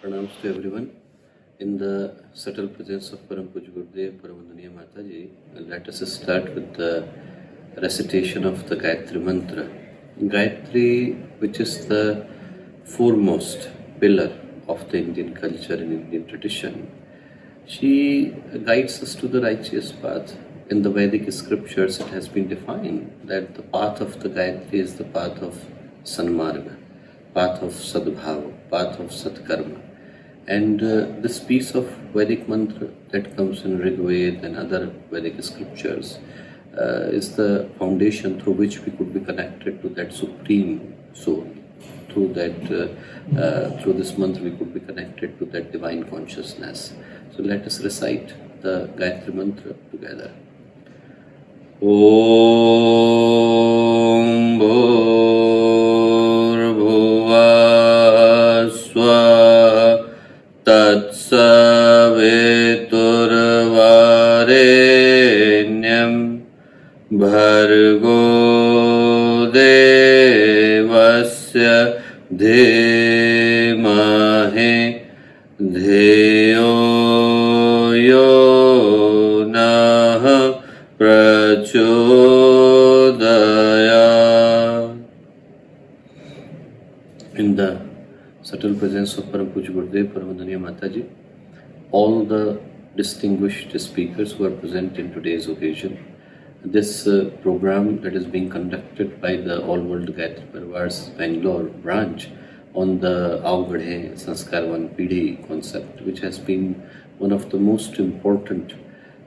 Pranams to everyone. In the subtle presence of Param Puj Gurudev, Paramandaniya Mataji, let us start with the recitation of the Gayatri Mantra. Gayatri, which is the foremost pillar of the Indian culture and Indian tradition, she guides us to the righteous path. In the Vedic scriptures, it has been defined that the path of the Gayatri is the path of Sanmarga, path of Sadbhava, path of Satkarma. And this piece of Vedic mantra that comes in Rig Veda and other Vedic scriptures is the foundation through which we could be connected to that supreme soul. Through this mantra we could be connected to that divine consciousness. So let us recite the Gayatri mantra together. Om Bhurbhuva Swa Tatsaviturvarenyam Bhargo Devasya Dhimahi Dhiyo Yo Nah Prachodaya. In the subtle presence of Param Puj Gurudev, Paramandaniya Mataji, all the distinguished speakers who are present in today's occasion, this program that is being conducted by the All World Gayatri Parivar's Bangalore branch on the Aao Badhe Sanskar Pidi concept, which has been one of the most important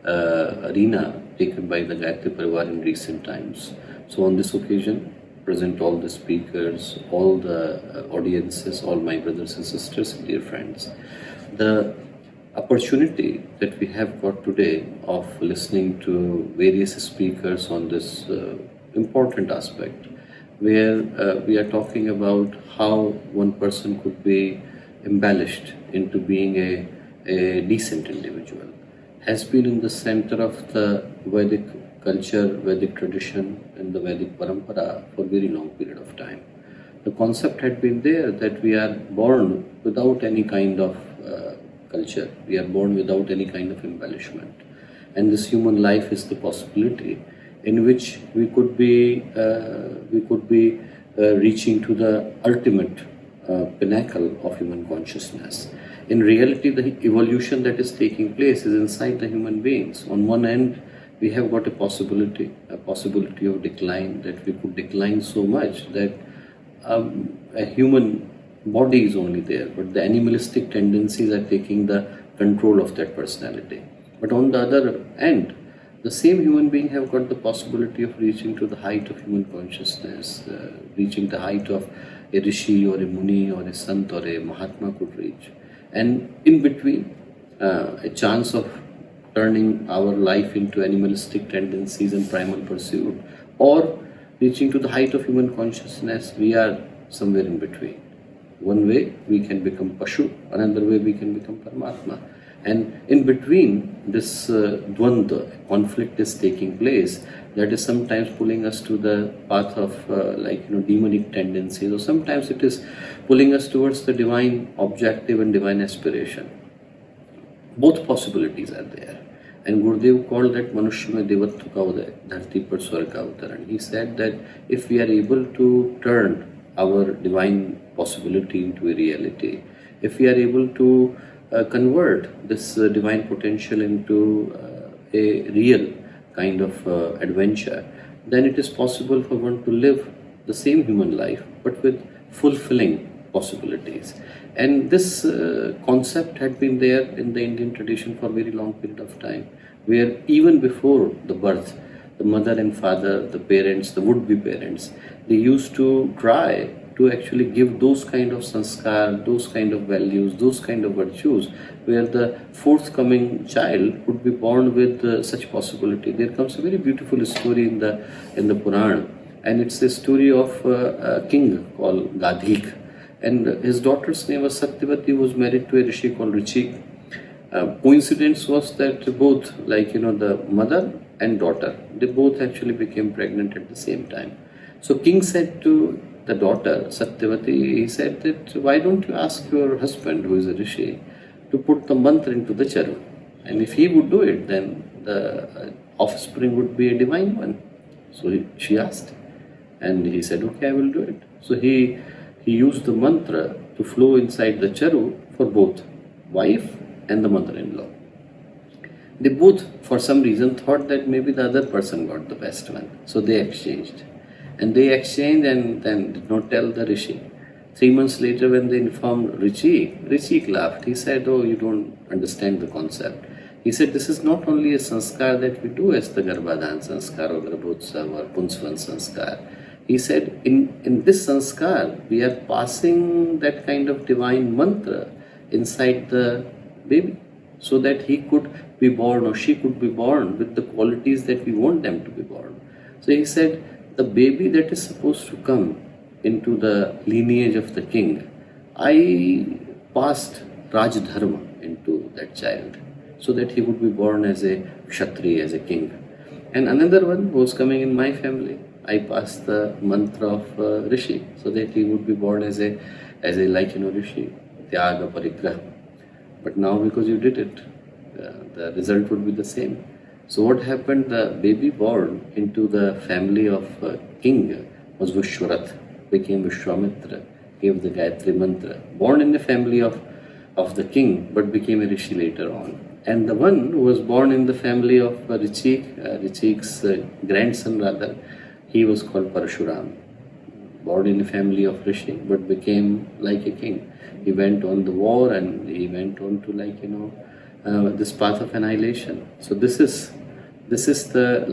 arena taken by the Gayatri Parivar in recent times. So on this occasion, present all the speakers, all the audiences, all my brothers and sisters and dear friends. The opportunity that we have got today of listening to various speakers on this important aspect, where we are talking about how one person could be embellished into being a decent individual, has been in the center of the Vedic culture, Vedic tradition and the Vedic parampara for a very long period of time. The concept had been there that we are born without any kind of culture, we are born without any kind of embellishment, and this human life is the possibility in which we could be reaching to the ultimate pinnacle of human consciousness. In reality, the evolution that is taking place is inside the human beings. On one end, we have got a possibility of decline, that we could decline so much that a human body is only there, but the animalistic tendencies are taking the control of that personality. But on the other end, the same human being have got the possibility of reaching to the height of human consciousness, reaching the height of a rishi or a muni or a sant or a mahatma could reach. And in between, a chance of turning our life into animalistic tendencies and primal pursuit, or reaching to the height of human consciousness, we are somewhere in between. One way we can become Pashu, another way we can become Paramatma. And in between, this dvandva, conflict is taking place, that is sometimes pulling us to the path of demonic tendencies, or sometimes it is pulling us towards the divine objective and divine aspiration. Both possibilities are there. And Gurudev called that Manushya mein Devatva ka uday, dharti par swarga ka avtaran. He said that if we are able to turn our divine possibility into a reality, if we are able to convert this divine potential into a real kind of adventure, then it is possible for one to live the same human life but with fulfilling possibilities. And this concept had been there in the Indian tradition for a very long period of time, where even before the birth, the mother and father, the parents, the would-be parents, they used to try to actually give those kind of sanskar, those kind of values, those kind of virtues, where the forthcoming child would be born with such possibility. There comes a very beautiful story in the Purana, and it's the story of a king called Gadhik, and his daughter's name was Satyavati, who was married to a rishi called Richik. Coincidence was that both, the mother and daughter, they both actually became pregnant at the same time. So king said to the daughter, Satyavati, he said that why don't you ask your husband, who is a rishi, to put the mantra into the charu? And if he would do it, then the offspring would be a divine one. So she asked, and he said, okay, I will do it. So he used the mantra to flow inside the charu for both wife and the mother-in-law. They both, for some reason, thought that maybe the other person got the best one. So they exchanged. And then did not tell the rishi. 3 months later, when they informed Rishi laughed. He said, oh, you don't understand the concept. He said, this is not only a sanskar that we do as the Garbhadan sanskar or Garbhotsav or Punsvan sanskar. He said, in this sanskar, we are passing that kind of divine mantra inside the baby so that he could be born or she could be born with the qualities that we want them to be born. So he said, the baby that is supposed to come into the lineage of the king, I passed Raj Dharma into that child so that he would be born as a Kshatriya, as a king. And another one was coming in my family. I passed the mantra of Rishi so that he would be born as a Rishi, Tyaga Parigraha. But now because you did it, the result would be the same. So what happened? The baby born into the family of king was Vishwarath, became Vishwamitra, gave the Gayatri mantra. Born in the family of the king, but became a rishi later on. And the one who was born in the family of Richik's grandson rather, he was called Parashuram. Born in a family of rishi, but became like a king. He went on the war and he went on to this path of annihilation. So this is the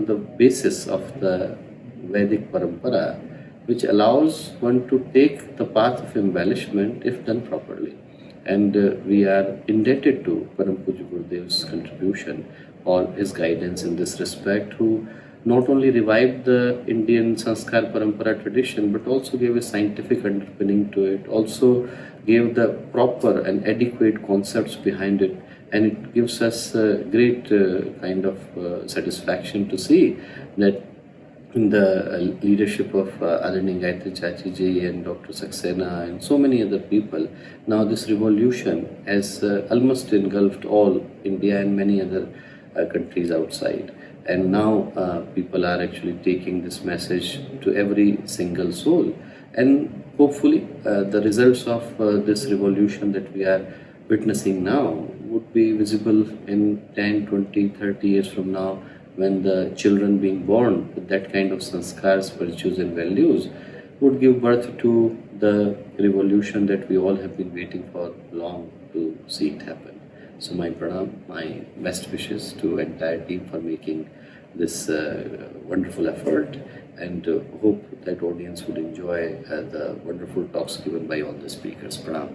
the basis of the Vedic parampara, which allows one to take the path of embellishment if done properly. And we are indebted to Param Pujya Gurudev's contribution or his guidance in this respect, who not only revived the Indian Sanskar Parampara tradition, but also gave a scientific underpinning to it, also gave the proper and adequate concepts behind it. And it gives us great kind of satisfaction to see that in the leadership of Adani Gayatri Chachi ji and Dr. Saxena and so many other people, now this revolution has almost engulfed all India and many other countries outside. And now people are actually taking this message to every single soul. And hopefully the results of this revolution that we are witnessing now would be visible in 10, 20, 30 years from now, when the children being born with that kind of sanskars, virtues and values would give birth to the revolution that we all have been waiting for long to see it happen. So my pranam, my best wishes to entire team for making this wonderful effort, and hope that audience would enjoy the wonderful talks given by all the speakers. Pranam.